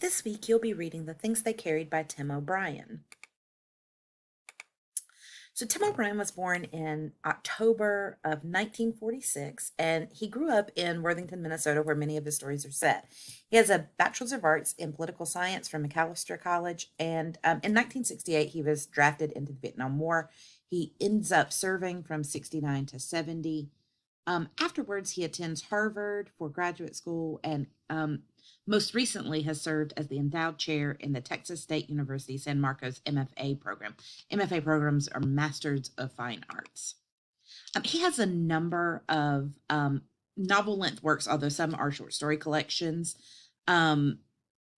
This week you'll be reading The Things They Carried by Tim O'Brien. So Tim O'Brien was born in October of 1946, and he grew up in Worthington, Minnesota, where many of his stories are set. He has a Bachelor's of Arts in Political Science from Macalester College, and in 1968 he was drafted into the Vietnam War. He ends up serving from 69 to 70. Afterwards, he attends Harvard for graduate school and most recently has served as the endowed chair in the Texas State University San Marcos MFA program. MFA programs are Masters of Fine Arts. He has a number of novel-length works, although some are short story collections.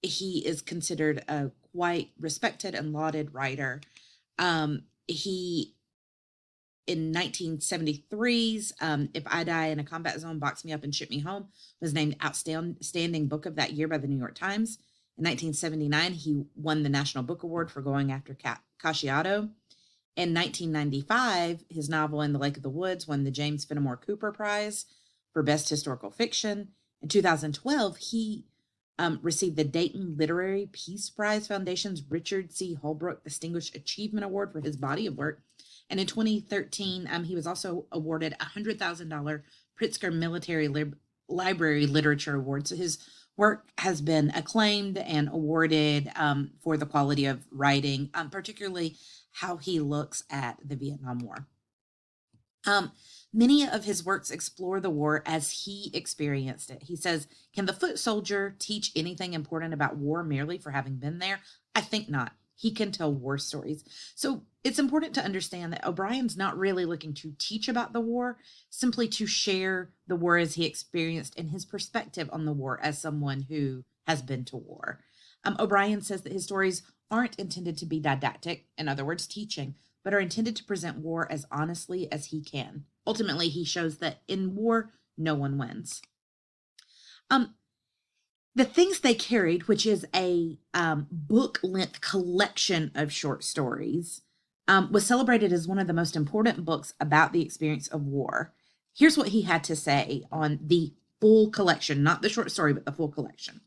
He is considered a quite respected and lauded writer. He in 1973's If I Die in a Combat Zone, Box Me Up and Ship Me Home was named Outstanding Book of that year by the New York Times. In 1979, he won the National Book Award for going after Cacciato. In 1995, his novel In the Lake of the Woods won the James Fenimore Cooper Prize for Best Historical Fiction. In 2012, he received the Dayton Literary Peace Prize Foundation's Richard C. Holbrook Distinguished Achievement Award for his body of work. And in 2013, he was also awarded a $100,000 Pritzker Military Library Literature Award. So his work has been acclaimed and awarded for the quality of writing, particularly how he looks at the Vietnam War. Many of his works explore the war as he experienced it. He says, can the foot soldier teach anything important about war merely for having been there? I think not. He can tell war stories. So it's important to understand that O'Brien's not really looking to teach about the war, simply to share the war as he experienced and his perspective on the war as someone who has been to war. O'Brien says that his stories aren't intended to be didactic, in other words, teaching, but are intended to present war as honestly as he can. Ultimately, he shows that in war, no one wins. The Things They Carried, which is a book-length collection of short stories, was celebrated as one of the most important books about the experience of war. Here's what he had to say on the full collection, not the short story, but the full collection.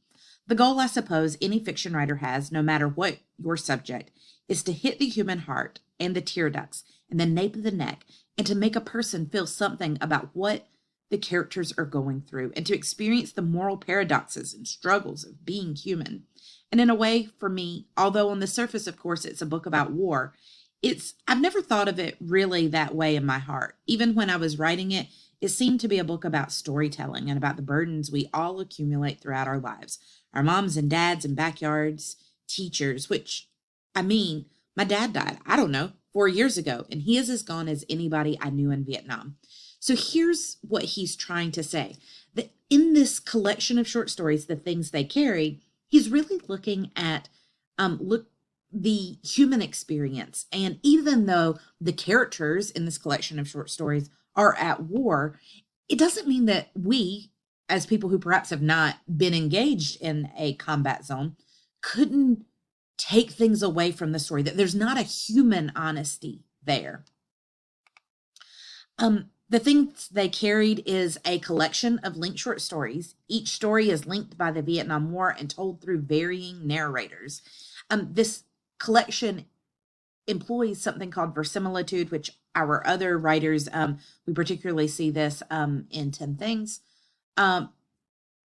The goal, I suppose, any fiction writer has, no matter what your subject, is to hit the human heart and the tear ducts and the nape of the neck, and to make a person feel something about what the characters are going through, and to experience the moral paradoxes and struggles of being human. And in a way, for me, although on the surface, of course, it's a book about war, I've never thought of it really that way in my heart. Even when I was writing it, it seemed to be a book about storytelling and about the burdens we all accumulate throughout our lives. Our moms and dads and backyards, teachers, which, my dad died, I don't know, 4 years ago, and he is as gone as anybody I knew in Vietnam. So here's what he's trying to say, that in this collection of short stories, The Things They Carried, he's really looking at the human experience. And even though the characters in this collection of short stories are at war, it doesn't mean that we, as people who perhaps have not been engaged in a combat zone, couldn't take things away from the story, that there's not a human honesty there. The Things They Carried is a collection of linked short stories. Each story is linked by the Vietnam War and told through varying narrators. This collection employs something called verisimilitude, which our other writers, we particularly see this in 10 Things,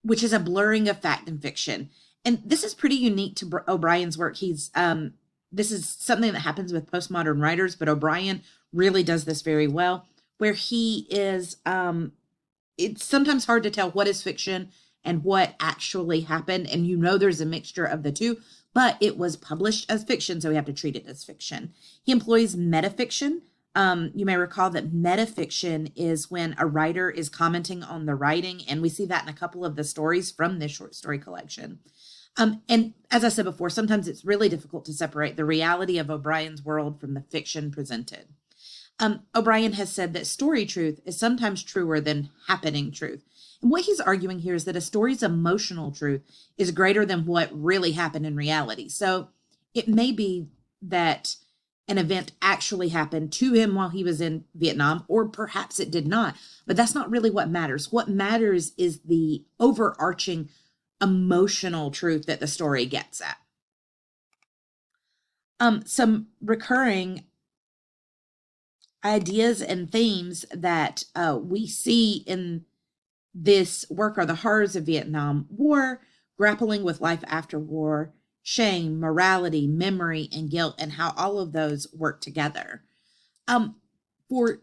which is a blurring of fact and fiction. And this is pretty unique to O'Brien's work. This is something that happens with postmodern writers, but O'Brien really does this very well, where he is, it's sometimes hard to tell what is fiction and what actually happened. And there's a mixture of the two, but it was published as fiction, so we have to treat it as fiction. He employs metafiction. You may recall that metafiction is when a writer is commenting on the writing, and we see that in a couple of the stories from this short story collection. And as I said before, sometimes it's really difficult to separate the reality of O'Brien's world from the fiction presented. O'Brien has said that story truth is sometimes truer than happening truth. And what he's arguing here is that a story's emotional truth is greater than what really happened in reality. So it may be that an event actually happened to him while he was in Vietnam, or perhaps it did not. But that's not really what matters. What matters is the overarching emotional truth that the story gets at. Some recurring ideas and themes that we see in this work are the horrors of Vietnam War, grappling with life after war, shame, morality, memory, and guilt, and how all of those work together. For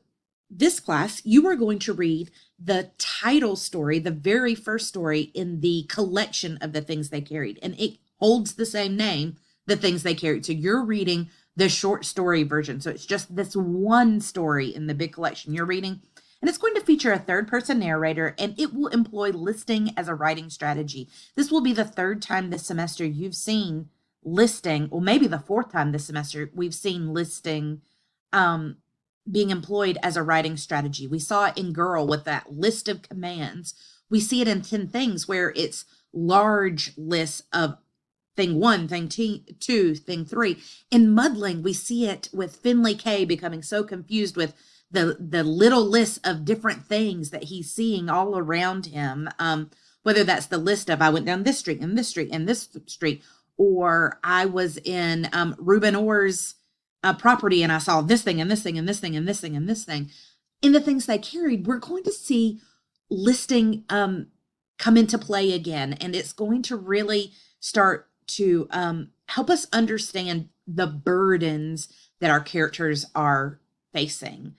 this class, you are going to read the title story, the very first story in the collection of the things they carried, and it holds the same name, The Things They Carried. So you're reading the short story version. So it's just this one story in the big collection you're reading. And it's going to feature a third person narrator, and it will employ listing as a writing strategy. This will be the third time this semester you've seen listing, or maybe the fourth time this semester we've seen listing being employed as a writing strategy. We saw it in Girl with that list of commands. We see it in 10 Things where it's large lists of thing 1, thing 2, thing 3. In Muddling, we see it with Finley K becoming so confused with the little list of different things that he's seeing all around him. Whether that's the list of I went down this street and this street and this street, or I was in Reuben Orr's property and I saw this thing and this thing and this thing and this thing and this thing. In The Things They Carried, we're going to see listing come into play again, and it's going to really start to help us understand the burdens that our characters are facing.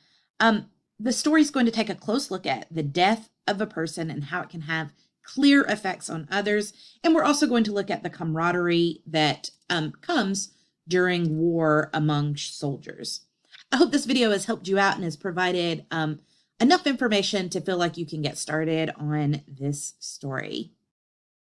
The story is going to take a close look at the death of a person and how it can have clear effects on others. And we're also going to look at the camaraderie that comes during war among soldiers. I hope this video has helped you out and has provided enough information to feel like you can get started on this story.